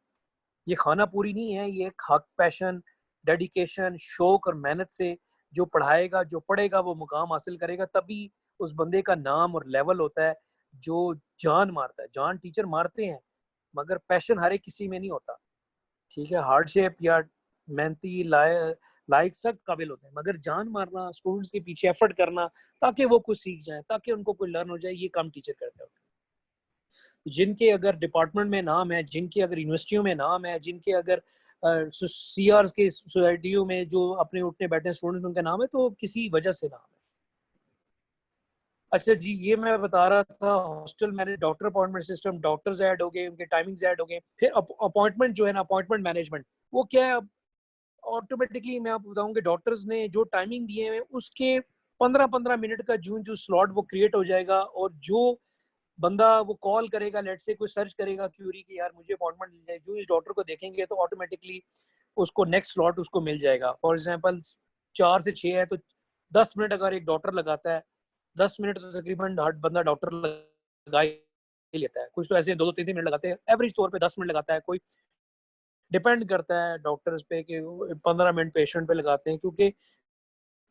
ये खाना पूरी नहीं है, ये एक हक, पैशन, डेडिकेशन, शौक और मेहनत से जो पढ़ाएगा, जो पढ़ेगा वो मुकाम हासिल करेगा, तभी उस बंदे का नाम और लेवल होता है। जो जान मारता है, जान टीचर मारते हैं मगर पैशन हर एक किसी में नहीं होता। ठीक है, हार्डशिप या मेहनती लायक सब काबिल होते हैं, मगर जान मारना, स्टूडेंट्स के पीछे एफर्ट करना ताकि वो कुछ सीख जाए, ताकि उनको कोई लर्न हो जाए, ये काम टीचर करते हैं। जिनके अगर डिपार्टमेंट में नाम है, जिनके अगर यूनिवर्सिटियों में नाम है, जिनके अगर सीआर के सोसाइटियों में जो अपने उठने बैठे स्टूडेंट उनका नाम है, तो किसी वजह से नाम है। अच्छा जी, ये मैं बता रहा था hostel manage, doctor appointment system, doctors add हो गए, उनके टाइमिंग्स ऐड हो गए। फिर अपॉइंटमेंट जो है ना, अपॉइंटमेंट मैनेजमेंट, वो क्या है? ऑटोमेटिकली मैं आपको बताऊं कि डॉक्टर्स ने जो टाइमिंग दिए हैं उसके 15-15 मिनट का जून जो स्लॉट वो क्रिएट हो जाएगा, और जो बंदा वो कॉल करेगा, लेट से कोई सर्च करेगा क्यूरी कि यार मुझे अपॉइंटमेंट मिल जाए, जो इस डॉक्टर को देखेंगे तो ऑटोमेटिकली उसको नेक्स्ट स्लॉट उसको मिल जाएगा। फॉर एग्जांपल 4 से 6 है तो 10 मिनट अगर एक डॉक्टर लगाता है, 10 मिनट तो तकरीबन हर बंदा डॉक्टर लगा ही लेता है। कुछ तो ऐसे 2-2 3-3 मिनट लगाते हैं, एवरेज तौर पे 10 मिनट लगाता है कोई। डिपेंड करता है डॉक्टर्स पे कि 15 मिनट पेशेंट पे लगाते हैं, क्योंकि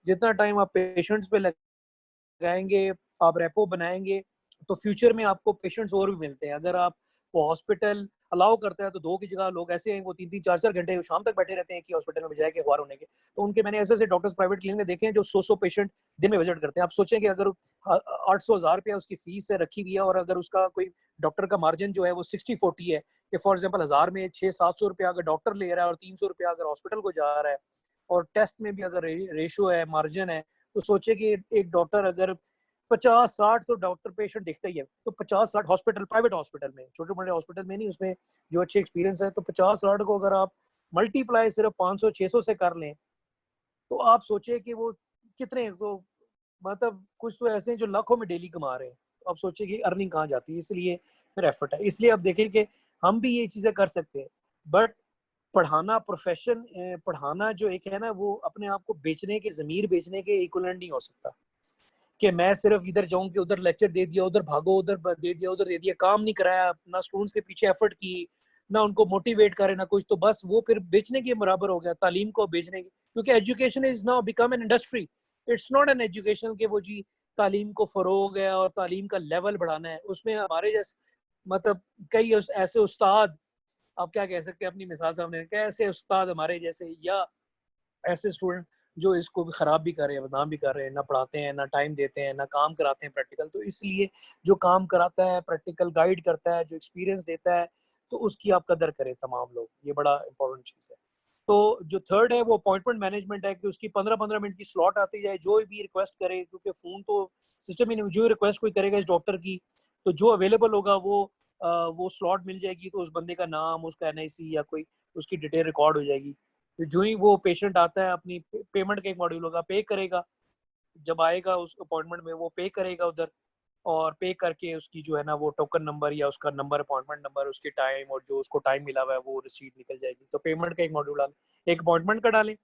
जितना टाइम आप पेशेंट्स पे लगाएंगे, आप रेपो बनाएंगे, तो फ्यूचर में आपको पेशेंट्स और भी मिलते हैं। अगर आप वो हॉस्पिटल अलाउ करता है तो 2 की जगह लोग ऐसे हैं वो 3-3 4-4 घंटे शाम तक बैठे रहते हैं कि हॉस्पिटल में बजाय के अखबार होने के। तो उनके मैंने ऐसे डॉक्टर्स प्राइवेट क्लिनिक में देखे हैं जो 100 पेशेंट दिन में विजिट करते हैं। आप सोचें कि अगर 800,000 रुपया उसकी फीस है रखी हुई है, और अगर उसका कोई डॉक्टर का मार्जिन जो है वो 60-40 है, कि फॉर एग्जाम्पल 1000 में 600-700 रुपया अगर डॉक्टर ले रहा है और 300 रुपया अगर हॉस्पिटल को जा रहा है, और टेस्ट में भी अगर रेशो है, मार्जिन है, तो सोचे कि एक डॉक्टर अगर 50-60 तो डॉक्टर पेशेंट दिखता ही है, तो 50-60 हॉस्पिटल, प्राइवेट हॉस्पिटल में, छोटे मोटे हॉस्पिटल में नहीं, उसमें जो अच्छे एक्सपीरियंस है, तो 50-60 को अगर आप मल्टीप्लाई सिर्फ 500-600 से कर लें, तो आप सोचे कि वो कितने तो मतलब कुछ तो ऐसे हैं जो लाखों में डेली कमा रहे हैं। तो आप सोचिए कि अर्निंग कहाँ जाती है। इसलिए फिर एफर्ट है। इसलिए आप देखें कि हम भी ये चीज़ें कर सकते हैं, बट पढ़ाना प्रोफेशन, पढ़ाना जो एक है ना, वो अपने आप को बेचने के, ज़मीर बेचने के इक्विवेलेंट नहीं हो सकता कि मैं सिर्फ इधर जाऊं कि उधर लेक्चर दे दिया, उधर भागो, उधर दे दिया, उधर दे दिया, काम नहीं कराया, ना स्टूडेंट्स के पीछे एफर्ट की, ना उनको मोटिवेट करे, ना कुछ, तो बस वो फिर बेचने के बराबर हो गया, तालीम को बेचने की। क्योंकि education is now become an industry, it's not an education के वो जी तालीम को फरोग है और तालीम का लेवल बढ़ाना है। उसमें हमारे जैसे मतलब कई ऐसे उस्ताद, आप क्या कह सकते हैं अपनी मिसाल सामने, कैसे उस्ताद हमारे जैसे या ऐसे स्टूडेंट जो इसको भी खराब भी कर रहे हैं, बदनाम भी कर रहे हैं, ना पढ़ाते हैं, ना टाइम देते हैं, ना काम कराते हैं प्रैक्टिकल। तो इसलिए जो काम कराता है, प्रैक्टिकल गाइड करता है, जो एक्सपीरियंस देता है, तो उसकी आप कदर करें तमाम लोग। ये बड़ा इंपॉर्टेंट चीज़ है। तो जो थर्ड है वो अपॉइंटमेंट मैनेजमेंट है, कि उसकी 15-15 मिनट की स्लॉट आती जाए, जो भी रिक्वेस्ट करे, क्योंकि फ़ोन तो सिस्टम ही नहीं, जो रिक्वेस्ट कोई करेगा इस डॉक्टर की, तो जो अवेलेबल होगा वो स्लॉट मिल जाएगी, तो उस बंदे का नाम, उसका एनआईसी या कोई उसकी डिटेल रिकॉर्ड हो जाएगी। तो जो ही वो पेशेंट आता है, अपनी पेमेंट का एक मॉड्यूल होगा, पे करेगा, जब आएगा उस अपॉइंटमेंट में वो पे करेगा उधर, और पे करके उसकी जो है ना वो टोकन नंबर या उसका नंबर, अपॉइंटमेंट नंबर, उसके टाइम और जो उसको टाइम मिला हुआ है वो रिसीट निकल जाएगी। तो पेमेंट का एक मॉड्यूल डालें, एक अपॉइंटमेंट का डालें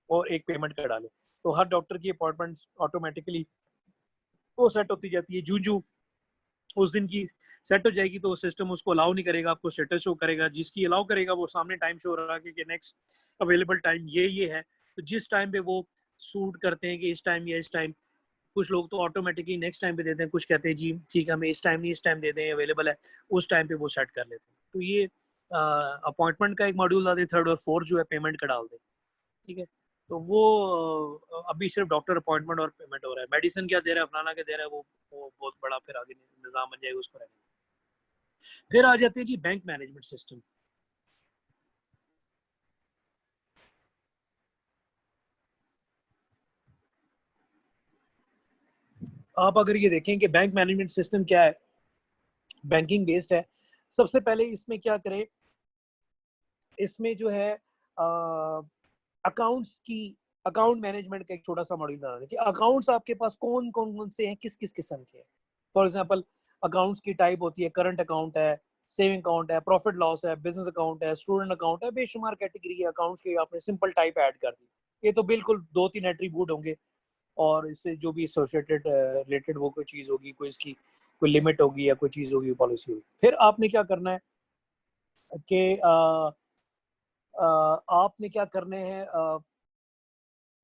और एक पेमेंट का डालें। तो हर डॉक्टर की अपॉइंटमेंट्स ऑटोमेटिकली वो सेट होती जाती है। जू जू उस दिन की सेट हो जाएगी तो सिस्टम उसको अलाउ नहीं करेगा, आपको स्टेटस शो करेगा, जिसकी अलाउ करेगा वो सामने टाइम शो रहा है कि नेक्स्ट अवेलेबल टाइम ये है। तो जिस टाइम पे वो सूट करते हैं कि इस टाइम या इस टाइम, कुछ लोग तो ऑटोमेटिकली नेक्स्ट टाइम पे देते हैं, कुछ कहते हैं जी ठीक है हमें इस टाइम नहीं इस टाइम दे दें अवेलेबल है, उस टाइम पे वो सेट कर लेते हैं। तो ये अपॉइंटमेंट का एक मॉड्यूल डाल दें, थर्ड और फोर्थ जो है पेमेंट का डाल दें, ठीक है। तो वो अभी सिर्फ डॉक्टर अपॉइंटमेंट और पेमेंट हो रहा है। मेडिसिन क्या दे रहा है, फलाना क्या दे रहा है, वो बहुत बड़ा फिर आगे निज़ाम बन जाएगा उसको रहने। फिर आ जाते हैं जी बैंक मैनेजमेंट सिस्टम। आप अगर ये देखें कि बैंक मैनेजमेंट सिस्टम क्या है, बैंकिंग बेस्ड है। सबसे पहले इसमें क्या करें, इसमें जो है अकाउंट्स की, अकाउंट मैनेजमेंट का एक छोटा सा मॉड्यूल बना दें कि अकाउंट्स आपके पास कौन कौन कौन से हैं, किस किस किस्म के हैं। फॉर एग्जांपल अकाउंट्स की टाइप होती है, करंट अकाउंट है, सेविंग अकाउंट है, प्रॉफिट लॉस है, बिजनेस अकाउंट है, स्टूडेंट अकाउंट है, बेशुमार कैटेगरी है अकाउंट्स की, आपने सिंपल टाइप ऐड कर दी। ये तो बिल्कुल 2-3 एट्रीब्यूट होंगे और इससे जो भी एसोसिएटेड रिलेटेड वो कोई चीज़ होगी, कोई इसकी कोई लिमिट होगी या कोई चीज़ होगी, पॉलिसी होगी। फिर आपने क्या करना है कि आपने क्या करने हैं,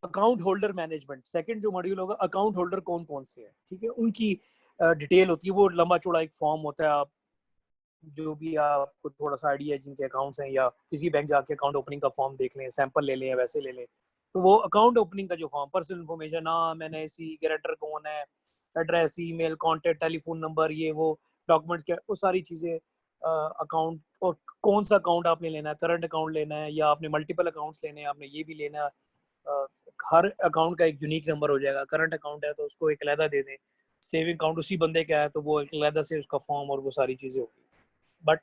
अकाउंट होल्डर मैनेजमेंट सेकंड जो मॉड्यूल होगा, अकाउंट होल्डर कौन कौन से हैं, ठीक है, उनकी डिटेल होती है। वो लंबा चौड़ा एक फॉर्म होता है, आप जो भी आपको थोड़ा सा आइडिया है जिनके अकाउंट्स हैं, या किसी बैंक जाके अकाउंट ओपनिंग का फॉर्म देख लें, सैंपल ले लें या वैसे ले लें। तो वो अकाउंट ओपनिंग का जो फॉर्म, पर्सनल इन्फॉर्मेशन, नाम, एनआईसी, गारंटर कौन है, address, email, contact, telephone number, ये वो डॉक्यूमेंट्स क्या, वो सारी चीज़ें, अकाउंट, और कौन सा अकाउंट आपने लेना है, करंट अकाउंट लेना है या आपने मल्टीपल अकाउंट्स लेने हैं, आपने ये भी लेना है। अ, हर अकाउंट का एक यूनिक नंबर हो जाएगा। करंट अकाउंट है तो उसको एक अलहदा दे दें, सेविंग अकाउंट उसी बंदे का है तो वो एक अलहदा से उसका फॉर्म और वो सारी चीज़ें होगी। बट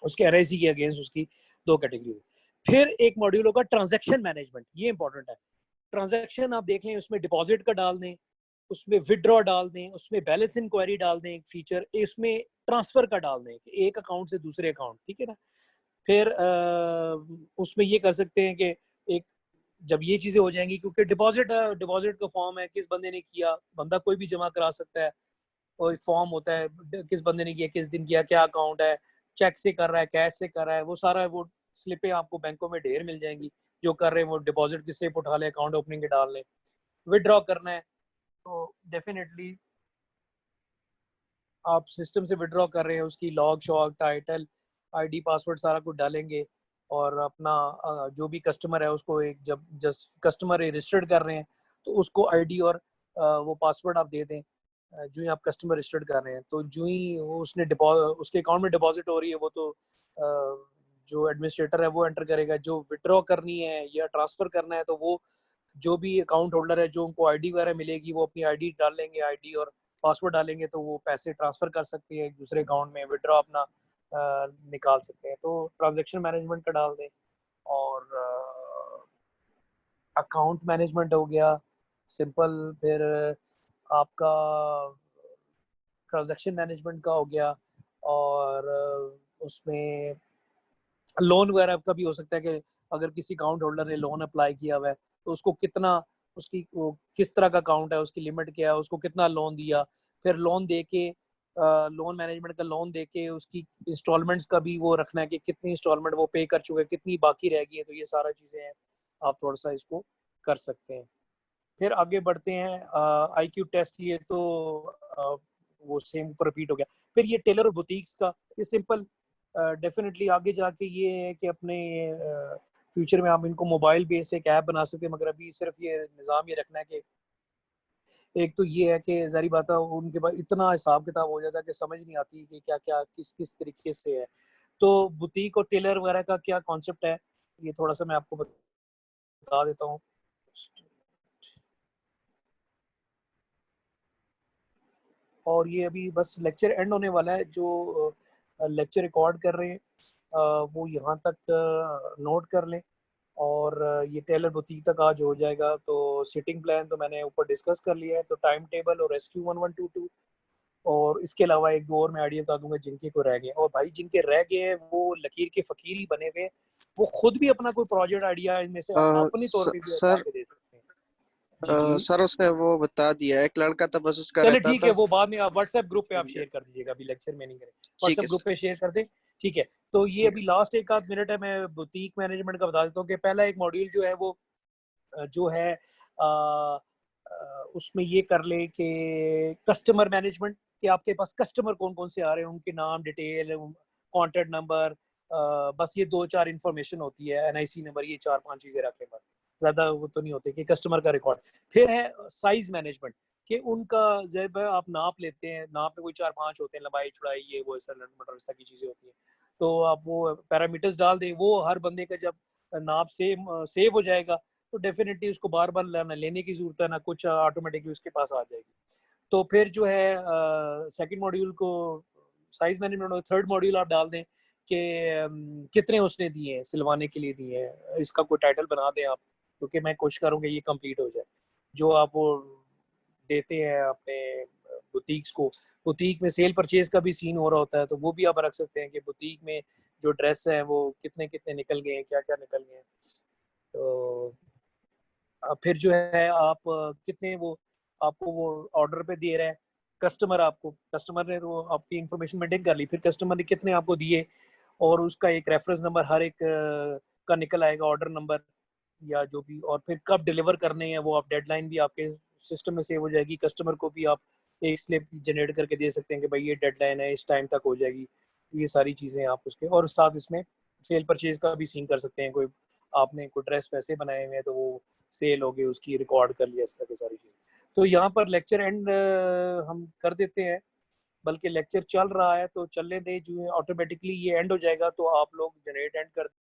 उसके एनआईसी के अगेंस्ट उसकी 2 कैटेगरी। फिर एक मॉड्यूल होगा ट्रांजैक्शन मैनेजमेंट, ये इंपॉर्टेंट है। ट्रांजैक्शन आप देख लें, उसमें डिपॉजिट का डाल दें, उसमें विदड्रॉ डाल दें, उसमें बैलेंस इंक्वायरी डाल दें एक फीचर, इसमें ट्रांसफर का डाल दें कि एक अकाउंट से दूसरे अकाउंट, ठीक है ना। फिर उसमें ये कर सकते हैं कि एक, जब ये चीज़ें हो जाएंगी, क्योंकि डिपॉजिट है, डिपॉजिट का फॉर्म है, किस बंदे ने किया, बंदा कोई भी जमा करा सकता है, और एक फॉर्म होता है किस बंदे ने किया, किस दिन किया, क्या अकाउंट है, चेक से कर रहा है, कैश से कर रहा है, वो सारा वो स्लिपें आपको बैंकों में ढेर मिल जाएंगी। जो कर रहे हैं वो डिपॉजिट की स्लिप उठा लें, अकाउंट ओपनिंग के डाल लें। विदड्रॉ करना है तो डेफिनेटली आप सिस्टम से विड्रॉ कर रहे हैं, उसकी log song title ID password सारा कुछ डालेंगे, और अपना जो भी कस्टमर है उसको एक, जब जस्ट कस्टमर रजिस्टर्ड कर रहे हैं तो उसको आईडी और वो पासवर्ड आप दे दें। जो ही आप कस्टमर रजिस्टर्ड कर रहे हैं तो जो ही वो उसने उसके अकाउंट में डिपॉजिट हो रही है, वो तो जो एडमिनिस्ट्रेटर है वो एंटर करेगा। जो विड्रॉ करनी है या ट्रांसफर करना है तो वो जो भी अकाउंट होल्डर है, जो उनको आईडी वगैरह मिलेगी, वो अपनी आईडी डाल लेंगे, आईडी और पासवर्ड डालेंगे तो वो पैसे ट्रांसफर कर सकते हैं एक दूसरे अकाउंट में, विड्रॉ अपना निकाल सकते हैं। तो ट्रांजैक्शन मैनेजमेंट का डाल दें। और अकाउंट मैनेजमेंट हो गया सिंपल। फिर आपका ट्रांजैक्शन मैनेजमेंट का हो गया, और उसमें लोन वगैरह का भी हो सकता है कि अगर किसी अकाउंट होल्डर ने लोन अप्लाई किया हुआ है तो उसको कितना, उसकी वो किस तरह का अकाउंट है, उसकी लिमिट क्या है, उसको कितना लोन दिया। फिर लोन दे के लोन मैनेजमेंट का लोन दे के उसकी इंस्टॉलमेंट्स का भी वो रखना है कि कितनी इंस्टॉलमेंट वो पे कर चुके हैं, कितनी बाकी रह गई है। तो ये सारा चीज़ें हैं, आप थोड़ा सा इसको कर सकते हैं। फिर आगे बढ़ते हैं, आईक्यू टेस्ट, ये तो वो सेम ऊपर रिपीट हो गया। फिर ये टेलर और बुटीक्स का, ये सिंपल डेफिनेटली आगे जाके ये है कि अपने फ्यूचर में आप इनको मोबाइल बेस्ड एक ऐप बना सकते हैं, मगर अभी सिर्फ ये निज़ाम ये रखना है कि एक तो ये है कि जारी बात है उनके पास इतना हिसाब किताब हो जाता है कि समझ नहीं आती कि क्या क्या किस किस तरीके से है। तो बुटीक और टेलर वगैरह का क्या कॉन्सेप्ट है, ये थोड़ा सा मैं आपको बता देता हूँ। और ये अभी बस लेक्चर एंड होने वाला है। जो लेक्चर रिकॉर्ड कर रहे हैं वो यहाँ तक नोट कर लें। और ये टेलर बुटीक तक आज हो जाएगा। तो सिटिंग प्लान तो मैंने ऊपर डिस्कस कर लिया है, तो टाइम टेबल और रेस्क्यू 1122, और इसके अलावा एक दो और मैं आइडिया बता दूंगा जिनके को रह गए। और भाई जिनके रह गए हैं वो लकीर के फकीर ही बने हुए हैं, वो खुद भी अपना कोई प्रोजेक्ट आइडिया इनमें से अपनी तौर पे भी उठा सर के दे सकते हैं। जी जी सर उसने वो बता दिया, एक लड़का था बस उसका चले रहता ठीक है, था। वो बाद में आप व्हाट्सएप ग्रुप पे आप शेयर कर दीजिएगा, अभी लेक्चर में नहीं करें, ठीक व्हाट्सएप है ग्रुप सर। पे शेयर कर दें। ठीक है, तो ये ठीक अभी लास्ट एक आध मिनट है, मैं बुटीक मैनेजमेंट का बता देता हूँ कि पहला एक मॉड्यूल जो है वो जो है उसमें ये कर ले कि कस्टमर मैनेजमेंट, कि आपके पास कस्टमर कौन कौन से आ रहे हैं, उनके नाम, डिटेल, कॉन्टेक्ट नंबर, बस ये दो चार इंफॉर्मेशन होती है, एनआईसी नंबर, ये चार पांच चीजें रख लें बस, ज्यादा वो तो नहीं होते कि कस्टमर का रिकॉर्ड। फिर है साइज मैनेजमेंट, कि उनका जब आप नाप लेते हैं, नाप में कोई चार पांच होते हैं, लंबाई चौड़ाई ये वो ऐसा मटर इस तरह की चीजें होती हैं, तो आप वो पैरामीटर्स डाल दें, वो हर बंदे का जब नाप सेव हो जाएगा तो डेफिनेटली उसको बार बार लेने की जरूरत है ना कुछ, ऑटोमेटिकली उसके पास आ जाएगी। तो फिर जो है सेकंड मॉड्यूल को साइज मैनेजमेंट, थर्ड मॉड्यूल आप डाल दें कि कितने उसने दिए हैं, सिलवाने के लिए दिए हैं, इसका कोई टाइटल बना दें आप, क्योंकि मैं कोशिश करूँगा ये कंप्लीट हो जाए। जो आप वो देते हैं अपने बुटीक्स को, बुटीक में सेल परचेज का भी सीन हो रहा होता है, तो वो भी आप रख सकते हैं कि बुटीक में जो ड्रेस है वो कितने कितने निकल गए हैं, क्या क्या निकल गए हैं। तो फिर जो है आप कितने वो आपको वो ऑर्डर पे दे रहा है कस्टमर, आपको कस्टमर ने तो आपकी इंफॉर्मेशन मेंटेन कर ली, फिर कस्टमर ने कितने आपको दिए, और उसका एक रेफरेंस नंबर हर एक का निकल आएगा, ऑर्डर नंबर या जो भी, और फिर कब डिलीवर करने हैं वो आप, डेडलाइन भी आपके सिस्टम में सेव हो जाएगी, कस्टमर को भी आप एक स्लिप जनरेट करके दे सकते हैं कि भाई ये डेडलाइन है, इस टाइम तक हो जाएगी। ये सारी चीज़ें आप उसके, और साथ इसमें सेल परचेज का भी सीन कर सकते हैं, कोई आपने कोई ड्रेस वैसे बनाए हुए हैं तो वो सेल हो गई, उसकी रिकॉर्ड कर लिया, इस तरह की सारी चीज़ें। तो यहाँ पर लेक्चर एंड हम कर देते हैं, बल्कि लेक्चर चल रहा है तो चलने दें, जो ऑटोमेटिकली ये एंड हो जाएगा तो आप लोग जनरेट एंड कर